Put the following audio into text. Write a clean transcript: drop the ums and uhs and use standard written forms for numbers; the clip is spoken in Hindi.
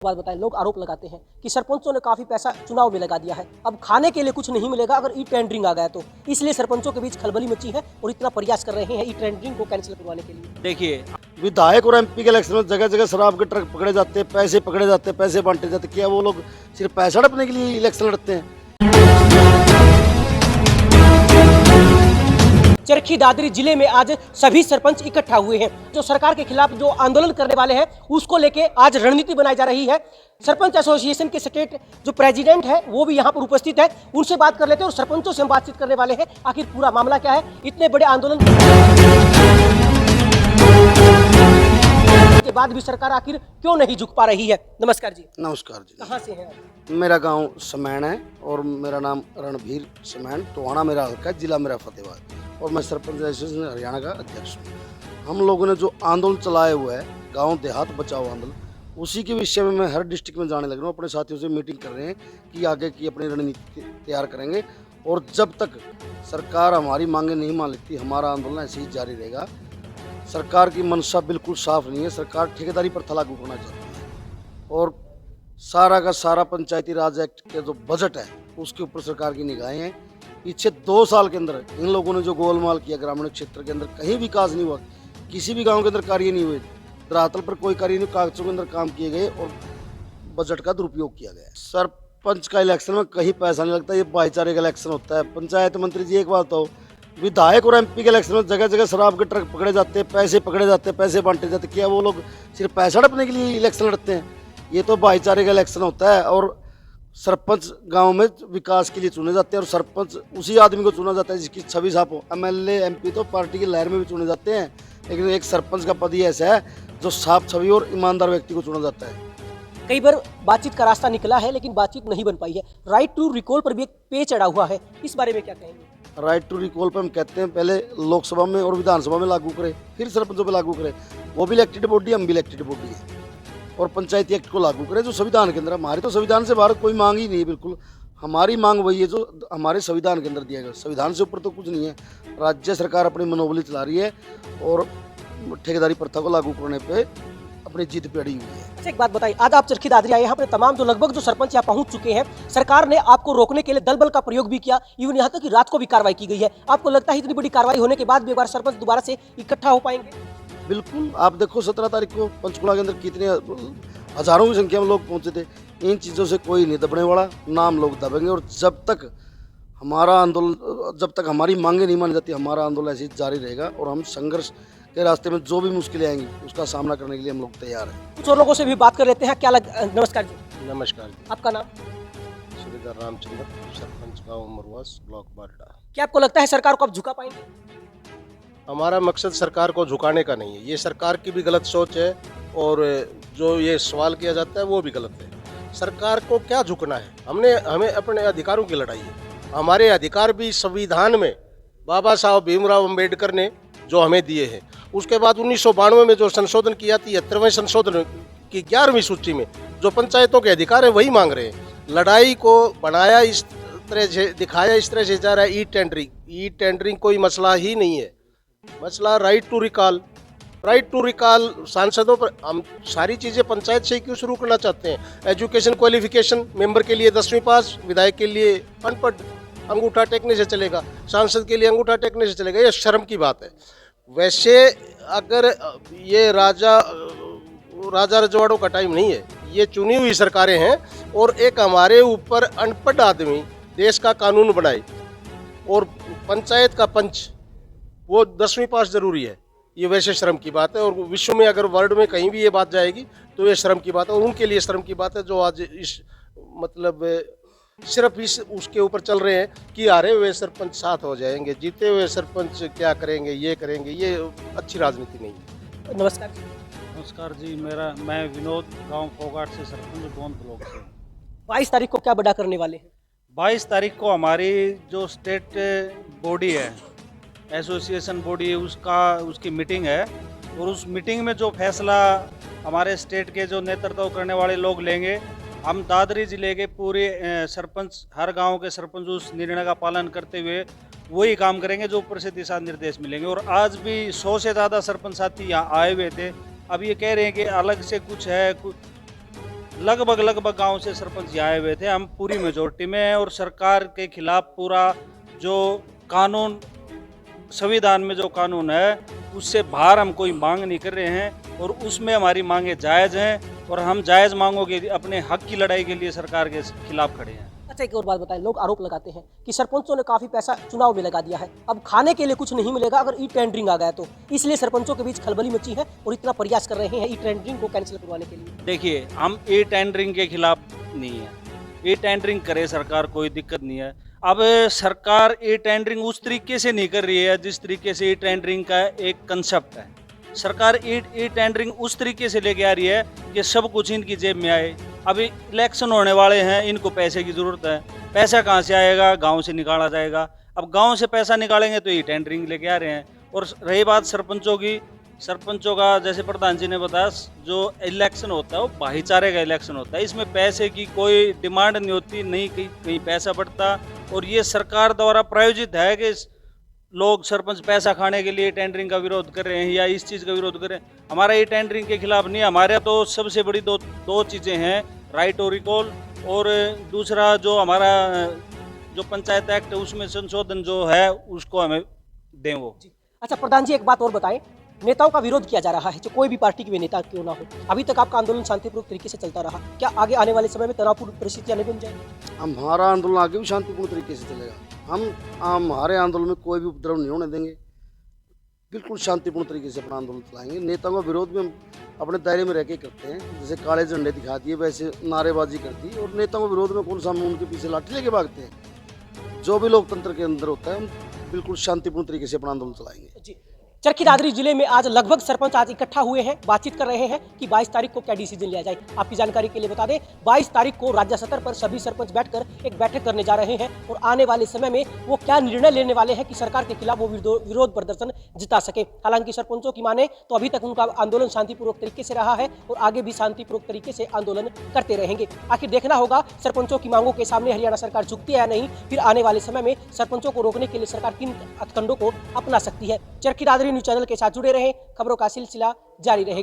बात बताएं, लोग आरोप लगाते हैं कि सरपंचों ने काफी पैसा चुनाव में लगा दिया है, अब खाने के लिए कुछ नहीं मिलेगा अगर ई टेंडरिंग आ गया तो, इसलिए सरपंचों के बीच खलबली मची है और इतना प्रयास कर रहे हैं ई टेंडरिंग को कैंसिल करवाने के लिए। देखिए, विधायक और एमपी के इलेक्शन में जगह जगह शराब के ट्रक पकड़े जाते हैं, पैसे पकड़े जाते हैं, पैसे बांटे जाते हैं। क्या वो लोग सिर्फ पैसा हड़पने के लिए इलेक्शन लड़ते हैं? चरखी दादरी जिले में आज सभी सरपंच इकट्ठा हुए हैं। जो सरकार के खिलाफ जो आंदोलन करने वाले हैं उसको लेके आज रणनीति बनाई जा रही है। सरपंच एसोसिएशन के स्टेट जो प्रेसिडेंट है वो भी यहाँ पर उपस्थित है, उनसे बात कर लेते हैं और सरपंचों से हम बातचीत करने वाले हैं। आखिर पूरा मामला क्या है, इतने बड़े आंदोलन के बाद भी सरकार आखिर क्यों नहीं झुक पा रही है। नमस्कार जी। नमस्कार जी। कहाँ से हैं आप? मेरा गांव समैन है और मेरा नाम रणबीर समैन, टोहाना मेरा हल्का, जिला मेरा फतेहाबाद, और मैं सरपंच एसोसिएशन हरियाणा का अध्यक्ष हूँ। हम लोगों ने जो आंदोलन चलाया हुआ है, गांव देहात बचाओ आंदोलन, उसी के विषय में मैं हर डिस्ट्रिक्ट में जाने लग रहा हूँ। अपने साथियों से मीटिंग कर रहे हैं कि आगे की अपनी रणनीति तैयार करेंगे, और जब तक सरकार हमारी मांगे नहीं मान लेती हमारा आंदोलन ऐसे ही जारी रहेगा। सरकार की मंशा बिल्कुल साफ नहीं है। सरकार ठेकेदारी पर लागू करना चाहती है और सारा का सारा पंचायती राज एक्ट के जो बजट है उसके ऊपर सरकार की निगाहें हैं। पीछे 2 साल के अंदर इन लोगों ने जो गोलमाल किया, ग्रामीण क्षेत्र के अंदर कहीं विकास नहीं हुआ, किसी भी गांव के अंदर कार्य नहीं हुए, धरातल पर कोई कार्य नहीं, कागजों के अंदर काम किए गए और बजट का दुरुपयोग किया गया। सरपंच का इलेक्शन में कहीं पैसा नहीं लगता, ये भाईचारे का इलेक्शन होता है। पंचायत मंत्री जी, एक बात हो, विधायक और एमपी के इलेक्शन में जगह जगह शराब के ट्रक पकड़े जाते हैं, पैसे पकड़े जाते हैं, पैसे बांटे जाते हैं। क्या वो लोग सिर्फ पैसा हड़पने के लिए इलेक्शन लड़ते हैं? ये तो भाईचारे का इलेक्शन होता है। और सरपंच गांव में विकास के लिए चुने जाते हैं और सरपंच उसी आदमी को चुना जाता है जिसकी छवि साफ हो। एमएलए एमपी तो पार्टी की लहर में भी चुने जाते हैं, लेकिन एक सरपंच का पद ही ऐसा है जो साफ छवि और ईमानदार व्यक्ति को चुना जाता है। कई बार बातचीत का रास्ता निकला है लेकिन बातचीत नहीं बन पाई है। राइट टू रिकॉल पर भी एक पे चढ़ा हुआ है, इस बारे में क्या कहेंगे? राइट टू रिकॉल पर हम कहते हैं पहले लोकसभा में और विधानसभा में लागू करें, फिर सरपंचों पर लागू करें। वो भी इलेक्टेड बॉडी, हम भी इलेक्टेड बॉडी है। और पंचायती एक्ट को लागू करें जो संविधान के अंदर। हमारी तो संविधान से बाहर कोई मांग ही नहीं है। बिल्कुल हमारी मांग वही है जो हमारे संविधान के अंदर दिया गया। संविधान से ऊपर तो कुछ नहीं है। राज्य सरकार अपनी मनोबली चला रही है और ठेकेदारी प्रथा को लागू करने पे अपनी जीत पे अड़ी हुई है। अच्छा, एक बात बताइए, आज आप चरखी दादरी आए, यहाँ पर तमाम जो लगभग जो सरपंच यहाँ पहुँच चुके हैं, सरकार ने आपको रोकने के लिए दल बल का प्रयोग भी किया, इवन यहाँ तक कि रात को भी कार्रवाई की गई है। आपको लगता है इतनी बड़ी कार्रवाई होने के बाद भी एक बार सरपंच दोबारा से इकट्ठा हो पाएंगे? बिल्कुल, आप देखो 17 तारीख को पंचकुला के अंदर कितने हजारों की संख्या में लोग पहुंचे थे। इन चीज़ों से कोई नहीं दबने वाला, ना हम लोग दबेंगे। और जब तक हमारा आंदोलन, जब तक हमारी मांगे नहीं मानी जाती, हमारा आंदोलन ऐसे ही जारी रहेगा। और हम संघर्ष के रास्ते में जो भी मुश्किलें आएंगी उसका सामना करने के लिए हम लोग तैयार हैं। कुछ और लोगों से भी बात कर लेते हैं। क्या नमस्कार जी। नमस्कार जी। आपका नाम? सूबेदार रामचंद्र, सरपंच गाँव मरवास, ब्लॉक बारडा। क्या आपको लगता है सरकार को अब झुका पाएंगे? हमारा मकसद सरकार को झुकाने का नहीं है। ये सरकार की भी गलत सोच है और जो ये सवाल किया जाता है वो भी गलत है। सरकार को क्या झुकना है? हमें अपने अधिकारों की लड़ाई है। हमारे अधिकार भी संविधान में बाबा साहब भीमराव अंबेडकर ने जो हमें दिए हैं। उसके बाद 1992 में जो संशोधन किया, 73वें संशोधन की 11वीं सूची में जो पंचायतों के अधिकार है वही मांग रहे हैं। लड़ाई को बनाया इस तरह से, दिखाया इस तरह से जा रहा है। ई टेंडरिंग कोई मसला ही नहीं है। मसला राइट टू रिकॉल सांसदों पर। हम सारी चीज़ें पंचायत से ही क्यों शुरू करना चाहते हैं? एजुकेशन क्वालिफिकेशन मेंबर के लिए 10वीं पास, विधायक के लिए अनपढ़, अंगूठा टेकने से चलेगा, सांसद के लिए अंगूठा टेकने से चलेगा। ये शर्म की बात है। वैसे अगर ये राजा रजवाड़ों का टाइम नहीं है, ये चुनी हुई सरकारें हैं और एक हमारे ऊपर अनपढ़ आदमी देश का कानून बनाए और पंचायत का पंच वो 10वीं पास जरूरी है। ये वैसे शर्म की बात है। और विश्व में अगर वर्ल्ड में कहीं भी ये बात जाएगी तो ये शर्म की बात है। और उनके लिए शर्म की बात है जो आज इस मतलब सिर्फ इस उसके ऊपर चल रहे हैं कि हारे हुए सरपंच साथ हो जाएंगे, जीते हुए सरपंच क्या करेंगे, ये करेंगे। ये अच्छी राजनीति नहीं है। नमस्कार जी। नमस्कार जी। मैं विनोद, गांव कोगाट से सरपंच, गोंद ब्लॉक से। 22 तारीख को क्या बड़ा करने वाले हैं? 22 तारीख को हमारी जो स्टेट बॉडी है, एसोसिएशन बॉडी, उसकी मीटिंग है और उस मीटिंग में जो फैसला हमारे स्टेट के जो नेतृत्व करने वाले लोग लेंगे, हम दादरी जिले के पूरे सरपंच, हर गांव के सरपंच उस निर्णय का पालन करते हुए वही काम करेंगे जो ऊपर से दिशा निर्देश मिलेंगे। और आज भी 100 से ज़्यादा सरपंच साथी यहाँ आए हुए थे। अब ये कह रहे हैं कि अलग से कुछ है, लगभग गांव से सरपंच यहाँ आए हुए थे। हम पूरी मेजोरिटी में हैं और सरकार के खिलाफ पूरा जो कानून, संविधान में जो कानून है उससे बाहर हम कोई मांग नहीं कर रहे हैं और उसमें हमारी मांगे जायज़ हैं और हम जायज़ मांगों के अपने हक की लड़ाई के लिए सरकार के खिलाफ खड़े हैं। अच्छा, एक और बात बताएं, लोग आरोप लगाते हैं कि सरपंचों ने काफी पैसा चुनाव में लगा दिया है, अब खाने के लिए कुछ नहीं मिलेगा अगर ई टेंडरिंग आ गया तो, इसलिए सरपंचों के बीच खलबली मची है और इतना प्रयास कर रहे हैं ई टेंडरिंग को कैंसिल करवाने के लिए। देखिए, हम ई टेंडरिंग के खिलाफ नहीं है, ई टेंडरिंग करे सरकार, कोई दिक्कत नहीं है। अब सरकार ई टेंडरिंग उस तरीके से नहीं कर रही है जिस तरीके से ई टेंडरिंग का एक कंसेप्ट है। सरकार ई टेंडरिंग उस तरीके से लेके आ रही है कि सब कुछ इनकी जेब में आए। अभी इलेक्शन होने वाले हैं, इनको पैसे की ज़रूरत है, पैसा कहाँ से आएगा? गांव से निकाला जाएगा। अब गांव से पैसा निकालेंगे तो ई टेंडरिंग लेके आ रहे हैं। और रही बात सरपंचों की, सरपंचों का जैसे प्रधान जी ने बताया, जो इलेक्शन होता है वो भाईचारे का इलेक्शन होता है, इसमें पैसे की कोई डिमांड नहीं होती, नहीं कहीं पैसा बढ़ता। और ये सरकार द्वारा प्रायोजित है कि लोग सरपंच पैसा खाने के लिए टेंडरिंग का विरोध कर रहे हैं या इस चीज़ का विरोध कर रहे हैं। हमारा ये टेंडरिंग के खिलाफ नहीं, हमारे तो सबसे बड़ी दो चीज़ें हैं, राइट टू रिकॉल और दूसरा जो हमारा जो पंचायत एक्ट है उसमें संशोधन जो है उसको हमें दें वो। अच्छा प्रधान जी, एक बात और बताएं, नेताओं का विरोध किया जा रहा है, जो कोई भी पार्टी के भी नेता क्यों ना हो, अभी तक आपका आंदोलन शांतिपूर्ण तरीके से चलता रहा, क्या आगे आने वाले समय में तनावपूर्ण परिस्थितियां नहीं बन जाएंगी? हमारा आंदोलन आगे भी शांतिपूर्ण तरीके से चलेगा। हम हमारे आंदोलन में कोई भी उपद्रव नहीं होने देंगे, बिल्कुल शांतिपूर्ण तरीके से अपना आंदोलन चलाएंगे। नेताओं का विरोध भी हम अपने दायरे में रह के करते हैं, जैसे काले झंडे दिखा दिए वैसे नारेबाजी कर दी। और नेताओं के विरोध में कौन सा हम उनके पीछे लाठी लेके भागते हैं? जो भी लोकतंत्र के अंदर होता है हम बिल्कुल शांतिपूर्ण तरीके से अपना आंदोलन चलाएंगे। जी, चरखी दादरी जिले में आज लगभग सरपंच आज इकट्ठा हुए हैं, बातचीत कर रहे हैं कि 22 तारीख को क्या डिसीजन लिया जाए। आपकी जानकारी के लिए बता दें, 22 तारीख को राज्य स्तर पर सभी सरपंच बैठकर एक बैठक करने जा रहे हैं और आने वाले समय में वो क्या निर्णय लेने वाले हैं कि सरकार के खिलाफ वो विरोध प्रदर्शन जिता सके। हालांकि सरपंचों की माने तो अभी तक उनका आंदोलन शांतिपूर्वक तरीके से रहा है और आगे भी शांतिपूर्वक तरीके से आंदोलन करते रहेंगे। आखिर देखना होगा सरपंचों की मांगों के सामने हरियाणा सरकार झुकती है या नहीं, फिर आने वाले समय में सरपंचों को रोकने के लिए सरकार किन हथकंडों को अपना सकती है। चरखी दादरी न्यूज चैनल के साथ जुड़े रहें, खबरों का सिलसिला जारी रहेगा।